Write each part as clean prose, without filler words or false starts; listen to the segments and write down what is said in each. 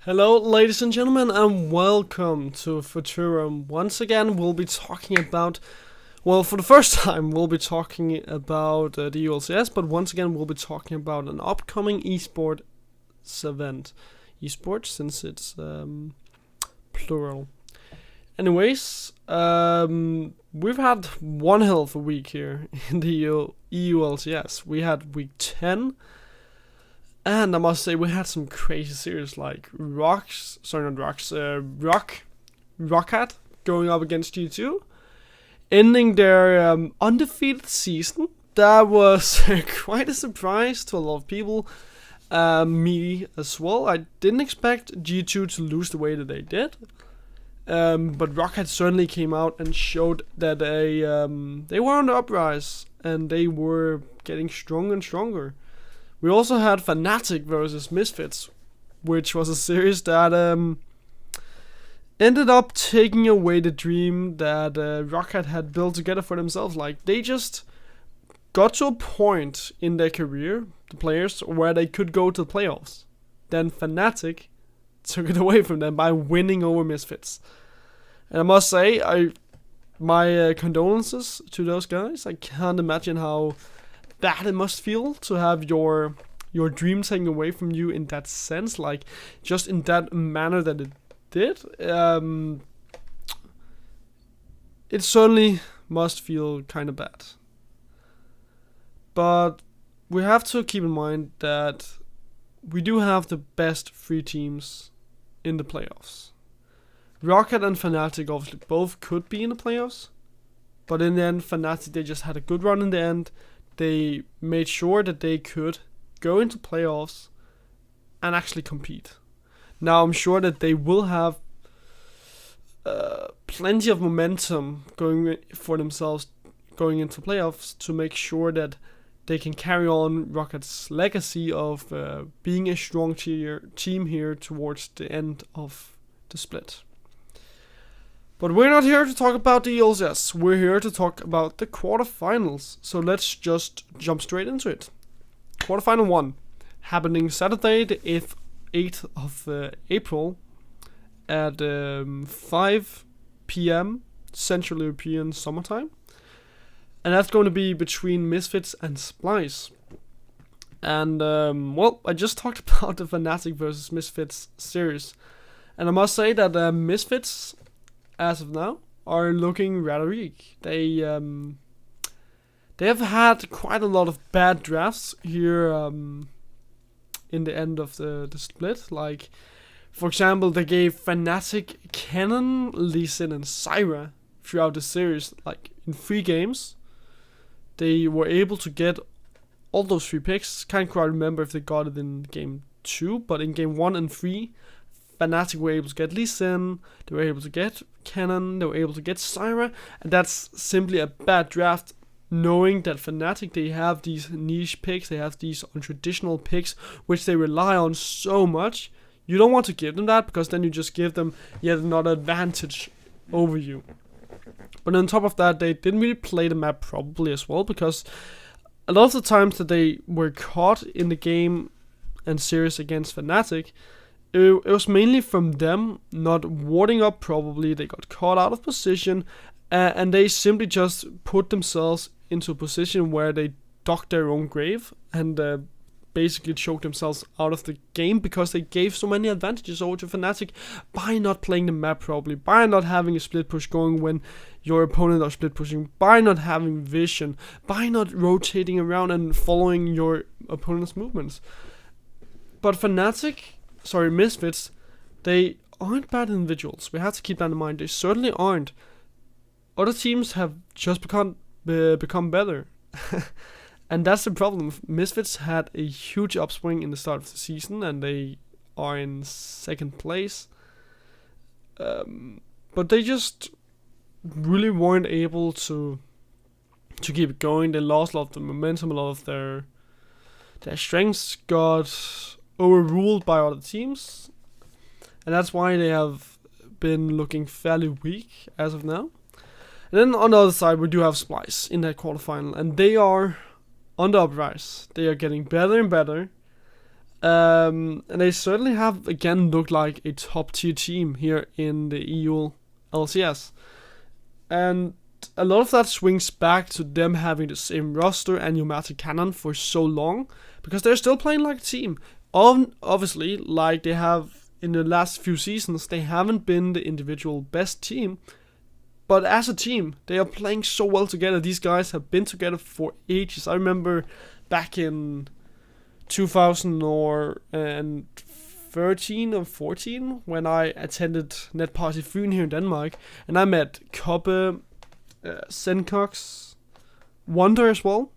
Hello, ladies and gentlemen, and welcome to Futurum. Once again, we'll be talking about, well, for the first time, we'll be talking about the EULCS, but once again, we'll be talking about an upcoming esports event. Esports, since it's plural. Anyways, we've had one hell of a week here in the EULCS. We had week 10. And I must say, we had some crazy series like Rockcat going up against G2, ending their undefeated season. That was quite a surprise to a lot of people, me as well. I didn't expect G2 to lose the way that they did, but Rockcat certainly came out and showed that they were on the uprise and they were getting stronger and stronger. We also had Fnatic versus Misfits, which was a series that ended up taking away the dream that Rockcat had built together for themselves. Like, they just got to a point in their career, the players, where they could go to the playoffs. Then Fnatic took it away from them by winning over Misfits. And I must say, my condolences to those guys. I can't imagine how bad it must feel to have your dream taken away from you in that sense, like just in that manner that it did. It certainly must feel kind of bad. But we have to keep in mind that we do have the best three teams in the playoffs. Rockcat and Fnatic obviously both could be in the playoffs, but in the end, Fnatic, they just had a good run in the end. They made sure that they could go into playoffs and actually compete. Now, I'm sure that they will have plenty of momentum going for themselves going into playoffs to make sure that they can carry on Rocket's legacy of being a strong team here towards the end of the split. But we're not here to talk about the EULCS, we're here to talk about the quarterfinals. So let's just jump straight into it. Quarterfinal 1, happening Saturday the 8th of April at 5 p.m. Central European summertime. And that's going to be between Misfits and Splice. And, well, I just talked about the Fnatic versus Misfits series. And I must say that Misfits, as of now, are looking rather weak. They have had quite a lot of bad drafts here in the end of the split. Like, for example, they gave Fnatic Kennen, Lee Sin, and Syra throughout the series. Like, in 3 games, they were able to get all those 3 picks. Can't quite remember if they got it in game 2, but in game 1 and 3, Fnatic were able to get Lee Sin, they were able to get Kennen, they were able to get Syra, and that's simply a bad draft, knowing that Fnatic, they have these niche picks, they have these untraditional picks, which they rely on so much. You don't want to give them that, because then you just give them yet another advantage over you. But on top of that, they didn't really play the map probably as well, because a lot of the times that they were caught in the game and series against Fnatic, it was mainly from them not warding up probably. They got caught out of position, and they simply just put themselves into a position where they dug their own grave and basically choked themselves out of the game, because they gave so many advantages over to Fnatic by not playing the map properly, by not having a split push going when your opponent are split pushing, by not having vision, by not rotating around and following your opponent's movements. But Misfits, they aren't bad individuals. We have to keep that in mind. They certainly aren't. Other teams have just become better. And that's the problem. Misfits had a huge upswing in the start of the season, and they are in 2nd place. But they just really weren't able to keep it going. They lost a lot of the momentum, a lot of their strengths got overruled by other teams, and that's why they have been looking fairly weak as of now. And then on the other side, we do have Splice in that quarterfinal, and they are on the uprise. They are getting better and better, And they certainly have again looked like a top tier team here in the EULCS. And a lot of that swings back to them having the same roster and pneumatic cannon for so long, because they're still playing like a team. Obviously, like they have in the last few seasons, they haven't been the individual best team, but as a team, they are playing so well together. These guys have been together for ages. I remember back in 2013 or 14 when I attended Net Party Fyn here in Denmark, and I met Koppe, Sencox, Wonder as well,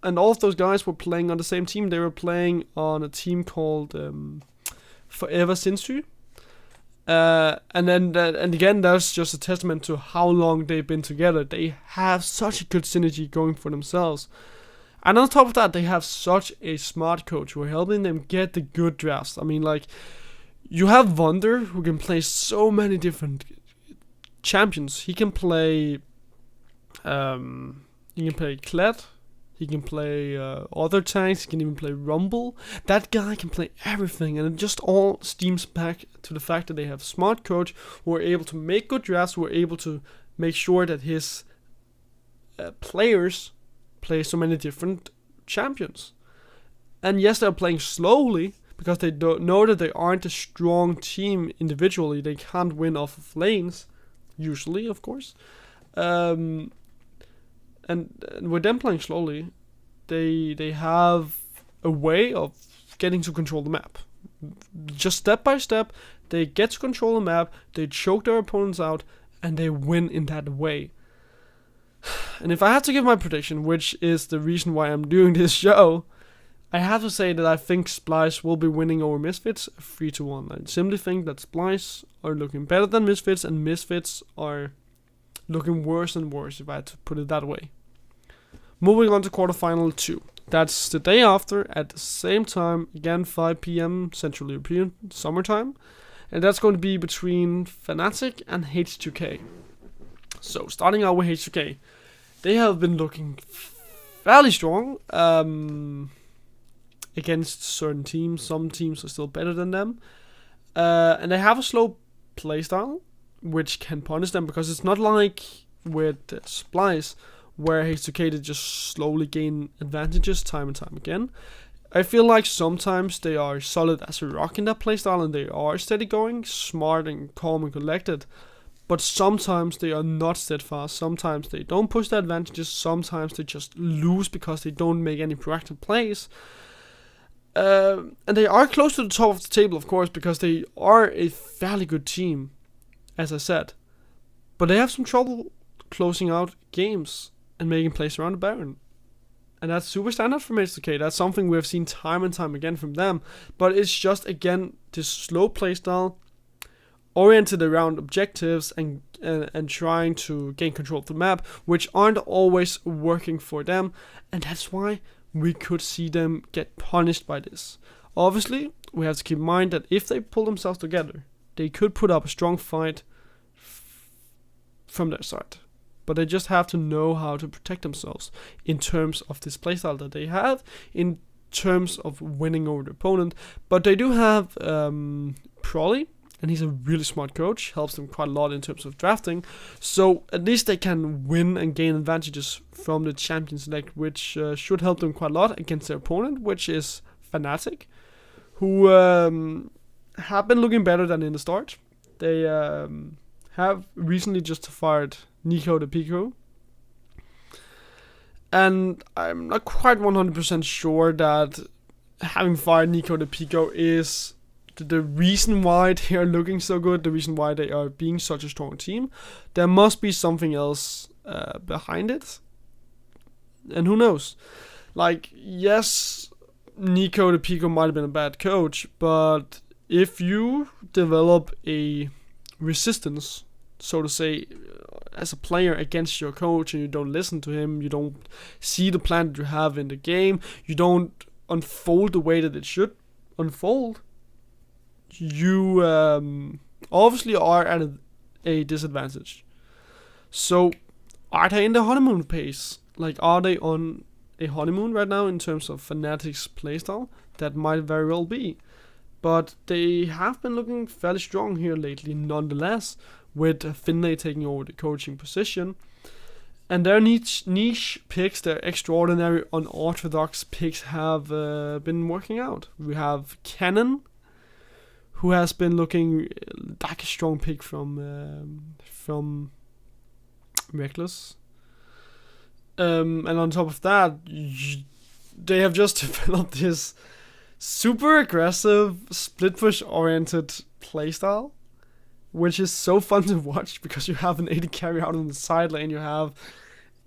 and all of those guys were playing on the same team. They were playing on a team called Forever Sinsu. And again, that's just a testament to how long they've been together. They have such a good synergy going for themselves. And on top of that, they have such a smart coach who are helping them get the good drafts. I mean, like, you have Wonder, who can play so many different champions. He can play Kled. He can play other tanks. He can even play Rumble. That guy can play everything, and it just all steams back to the fact that they have a smart coach who are able to make good drafts, who are able to make sure that his players play so many different champions. And yes, they're playing slowly because they don't know that they aren't a strong team individually. They can't win off of lanes, usually, of course. And with them playing slowly, they have a way of getting to control the map. Just step by step, they get to control the map, they choke their opponents out, and they win in that way. And if I have to give my prediction, which is the reason why I'm doing this show, I have to say that I think Splice will be winning over Misfits 3-1. I simply think that Splice are looking better than Misfits, and Misfits are looking worse and worse, if I had to put it that way. Moving on to quarterfinal 2. That's the day after, at the same time, again 5 PM Central European summertime. And that's going to be between Fnatic and H2K. So, starting out with H2K. They have been looking fairly strong against certain teams. Some teams are still better than them. And they have a slow playstyle, which can punish them, because it's not like with Splice, where H2K they just slowly gain advantages time and time again. I feel like sometimes they are solid as a rock in that playstyle, and they are steady going, smart and calm and collected. But sometimes they are not steadfast, sometimes they don't push the advantages, sometimes they just lose because they don't make any proactive plays. And they are close to the top of the table, of course, because they are a fairly good team, as I said. But they have some trouble closing out games and making plays around the Baron. And that's super standard from H2K. That's something we have seen time and time again from them. But it's just, again, this slow playstyle oriented around objectives and trying to gain control of the map, which aren't always working for them. And that's why we could see them get punished by this. Obviously, we have to keep in mind that if they pull themselves together, they could put up a strong fight from their side. But they just have to know how to protect themselves in terms of this playstyle that they have, in terms of winning over the opponent. But they do have Prolly, and he's a really smart coach, helps them quite a lot in terms of drafting. So at least they can win and gain advantages from the champion select, which should help them quite a lot against their opponent, which is Fnatic, who have been looking better than in the start. They have recently just fired Nico the Pico. And I'm not quite 100% sure that having fired Nico the Pico is the reason why they are looking so good, the reason why they are being such a strong team. There must be something else behind it. And who knows? Like, yes, Nico the Pico might have been a bad coach, but if you develop a resistance, so to say, as a player against your coach, and you don't listen to him, you don't see the plan that you have in the game, you don't unfold the way that it should unfold, you obviously are at a disadvantage. So, are they in the honeymoon phase? Like, are they on a honeymoon right now in terms of Fnatic's playstyle? that might very well be. But they have been looking fairly strong here lately, nonetheless, with Finlay taking over the coaching position. And their niche picks, their extraordinary, unorthodox picks, have been working out. We have Cannon, who has been looking like a strong pick from Reckless. And on top of that, they have just developed this super aggressive, split push oriented playstyle, which is so fun to watch because you have an AD carry out on the side lane, you have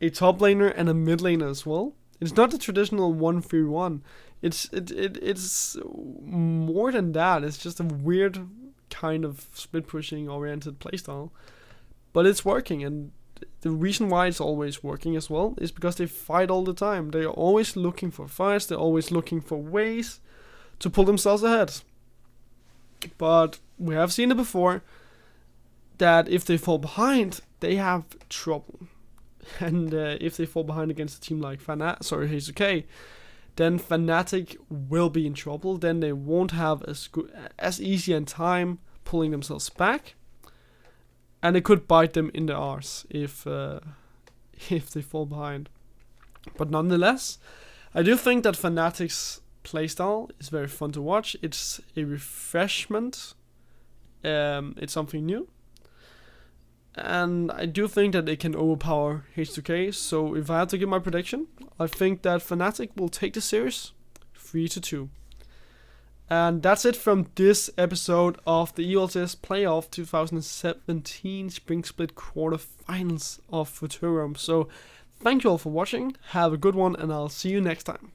a top laner and a mid laner as well. It's not the traditional 1-3-1. It's more than that. It's just a weird kind of split pushing oriented playstyle, but it's working. And the reason why it's always working as well is because they fight all the time. They are always looking for fights. They're always looking for ways to pull themselves ahead. But we have seen it before, that if they fall behind, they have trouble. And if they fall behind against a team like Hazuki, then Fnatic will be in trouble. Then they won't have as easy a time pulling themselves back, and it could bite them in the arse if they fall behind. But nonetheless, I do think that Fnatic's playstyle is very fun to watch. It's a refreshment. It's something new. And I do think that they can overpower H2K. So if I had to give my prediction, I think that Fnatic will take the series 3-2. And that's it from this episode of the EULCS Playoff 2017 Spring Split Quarterfinals of Futurum. So thank you all for watching. Have a good one, and I'll see you next time.